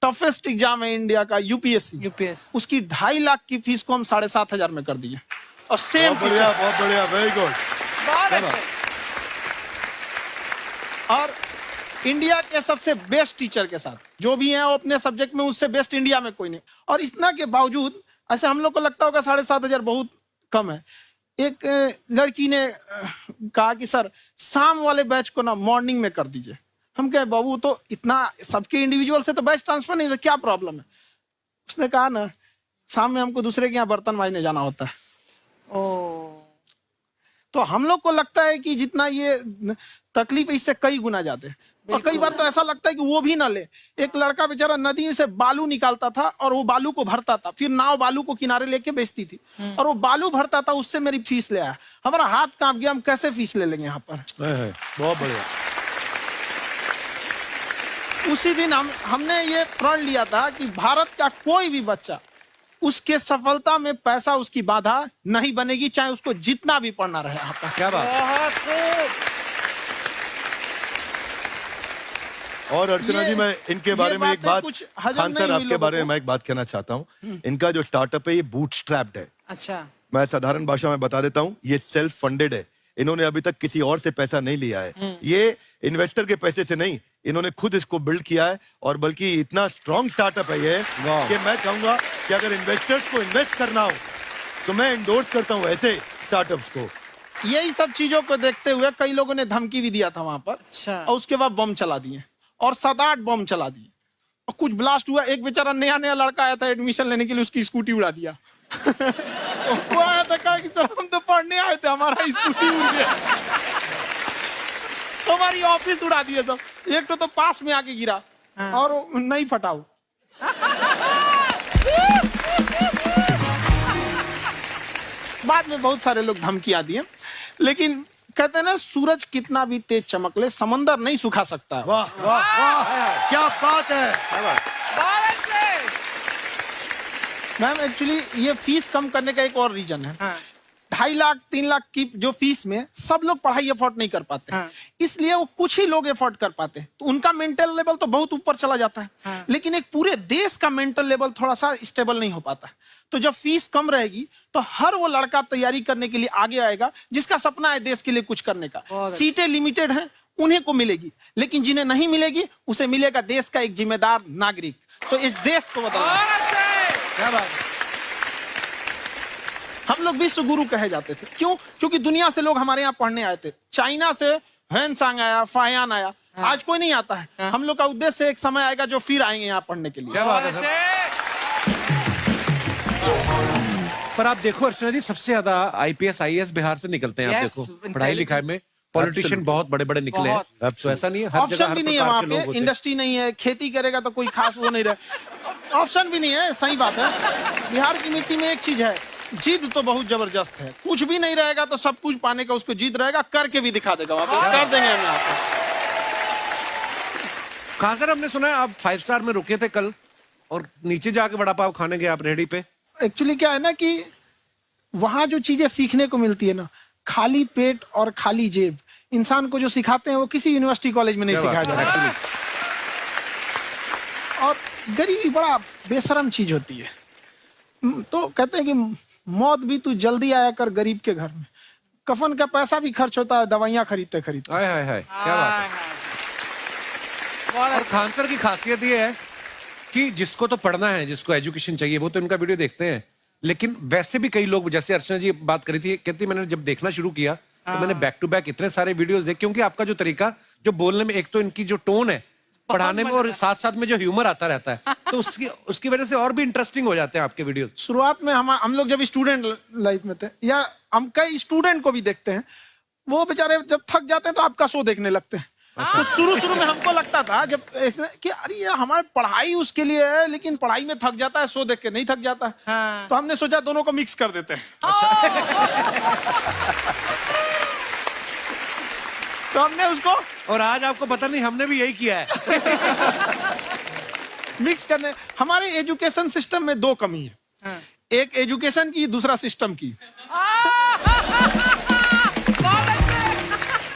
Toughest exam है India का, UPSC, उसकी 2.5 लाख की फीस को हम 7,500 में कर दिए। और सेम बहुत बढ़िया, वेरी गुड। और इंडिया के सबसे बेस्ट टीचर के साथ जो भी हैं वो अपने सब्जेक्ट में उससे बेस्ट इंडिया में कोई नहीं। और इतना के बावजूद ऐसे हम लोग को लगता होगा 7,500 बहुत कम है। एक लड़की ने कहा कि सर शाम वाले बैच को ना मॉर्निंग में कर दीजिए। हम कहे बाबू तो इतना सबके इंडिविजुअल से तो बैच ट्रांसफर नहीं, तो क्या प्रॉब्लम है? उसने कहा ना शाम में हमको दूसरे के यहाँ बर्तन मांजने जाना होता है। तो हम लोग को लगता है कि जितना ये तकलीफ इससे कई गुना ज्यादा है। और कई बार तो ऐसा लगता है कि वो भी ना ले। एक लड़का बेचारा नदी से बालू निकालता था और वो बालू को भरता था, फिर नाव बालू को किनारे लेके बेचती थी और वो बालू भरता था, उससे मेरी फीस ले आया। हमारा हाथ कांप गया, हम कैसे फीस ले लेंगे यहाँ पर। बहुत बढ़िया। उसी दिन हमने ये प्रण लिया था कि भारत का कोई भी बच्चा उसके सफलता में पैसा उसकी बाधा नहीं बनेगी, चाहे उसको जितना भी पढ़ना रहे यहाँ पर। क्या बात। और अर्चना जी, मैं इनके बारे में एक बात, खान सर आपके बारे में मैं एक बात कहना चाहता हूँ। इनका जो स्टार्टअप है ये बूटस्ट्रैप्ड है। अच्छा, मैं साधारण भाषा में बता देता हूँ, ये सेल्फ फंडेड है। इन्होंने अभी तक किसी और से पैसा नहीं लिया है। ये इन्वेस्टर के पैसे से नहीं, इन्होंने खुद इसको बिल्ड किया है। और बल्कि इतना स्ट्रॉन्ग स्टार्टअप है ये कि मैं कहूंगा कि अगर इन्वेस्टर्स को इन्वेस्ट करना हो तो मैं इंडोर्स करता हूँ ऐसे स्टार्टअप्स को। यही सब चीजों को देखते हुए कई लोगों ने धमकी भी दिया था वहां पर। अच्छा। और उसके बाद बम चला दिए और 7-8 बम चला दिए और कुछ ब्लास्ट हुआ। एक बेचारा नया लड़का आया था एडमिशन लेने के लिए, उसकी स्कूटी उड़ा दिया। वो आया था, कहा कि सर हम तो पढ़ने आए थे, हमारा स्कूटी उड़ गया। हमारी ऑफिस उड़ा दिए सब। एक तो पास में आके गिरा और नहीं फटा वो। बाद में बहुत सारे लोग धमकियां दिए, लेकिन कहते हैं ना सूरज कितना भी तेज चमक ले समंदर नहीं सुखा सकता। वाह वाह वाह, क्या बात है। मैम एक्चुअली ये फीस कम करने का एक और रीजन है। 2.5 लाख 3 लाख की जो फीस में सब लोग पढ़ाई अफोर्ड नहीं कर पाते। इसलिए वो कुछ ही लोग अफोर्ड कर पाते हैं, तो उनका मेंटल लेवल तो बहुत ऊपर चला जाता है। लेकिन एक पूरे देश का मेंटल लेवल थोड़ा सा स्टेबल नहीं हो पाता। तो जब फीस कम रहेगी तो हर वो लड़का तैयारी करने के लिए आगे आएगा जिसका सपना है देश के लिए कुछ करने का। सीटें लिमिटेड हैं, उन्हें को मिलेगी, लेकिन जिन्हें नहीं मिलेगी उसे मिलेगा देश का एक जिम्मेदार नागरिक। तो इस देश को बदलना। क्या बात है। हम लोग विश्व गुरु कहे जाते थे, क्यों? क्योंकि दुनिया से लोग हमारे यहाँ पढ़ने आए थे। चाइना से ह्वेनसांग आया, फायान आया, आज कोई नहीं आता है। हम लोग का उद्देश्य एक समय आएगा जो फिर आएंगे यहाँ पढ़ने के लिए। क्या बात है। पर आप देखो अर्चना जी, सबसे ज्यादा आईपीएस आईएएस बिहार से निकलते हैं। आप देखो पढ़ाई लिखाई में पॉलिटिशियन बहुत बड़े बड़े निकले हैं। तो ऐसा नहीं है, हर जगह ऑप्शन भी नहीं है वहाँ पे, इंडस्ट्री नहीं है, खेती करेगा तो कोई खास वो नहीं रहे, ऑप्शन भी नहीं है। सही बात है। बिहार की मिट्टी में एक चीज है, जिद तो बहुत जबरदस्त है। कुछ भी नहीं रहेगा तो सब कुछ पाने का उसको जिद रहेगा, करके भी दिखा देगा। वहाँ पे कर देंगे हम यहाँ पे। कहाँ सर, हमने सुना है आप 5 स्टार में रुके थे कल और नीचे जाके वड़ा पाव खाने गए आप रेहड़ी पे। एक्चुअली क्या है ना कि वहां जो चीजें सीखने को मिलती है ना, खाली पेट और खाली जेब इंसान को जो सिखाते हैं वो किसी यूनिवर्सिटी कॉलेज में नहीं सिखाया जाता। और गरीबी बड़ा बेशरम चीज होती है। तो कहते हैं कि मौत भी तू जल्दी आया कर गरीब के घर में। कफन का पैसा भी खर्च होता है दवाइयां खरीदते खरीदते। हाय हाय हाय, क्या बात है। और खान सर की खासियत ये है कि जिसको तो पढ़ना है, जिसको एजुकेशन चाहिए, वो तो इनका वीडियो देखते हैं। लेकिन वैसे भी कई लोग, जैसे अर्चना जी बात करी थी, कहती मैंने जब देखना शुरू किया तो मैंने बैक टू बैक इतने सारे वीडियोस देखे, क्योंकि आपका जो तरीका जो बोलने में, एक तो इनकी जो टोन है पढ़ाने में, और साथ साथ में जो ह्यूमर आता रहता है, तो उसकी वजह से और भी इंटरेस्टिंग हो जाते हैं आपके वीडियो। शुरुआत में हम लोग जब स्टूडेंट लाइफ में थे, या हम कई स्टूडेंट को भी देखते हैं, वो बेचारे जब थक जाते हैं तो आपका शो देखने लगते हैं। तो शुरू में हमको लगता था जब कि अरे यार हमारी पढ़ाई उसके लिए है, लेकिन पढ़ाई में थक जाता है, शो देख के नहीं थक जाता है। तो हमने सोचा दोनों को मिक्स कर देते हैं। तो हमने उसको, और आज आपको पता नहीं हमने भी यही किया है। मिक्स करने। हमारे एजुकेशन सिस्टम में 2 कमी है, एक एजुकेशन की, दूसरा सिस्टम की।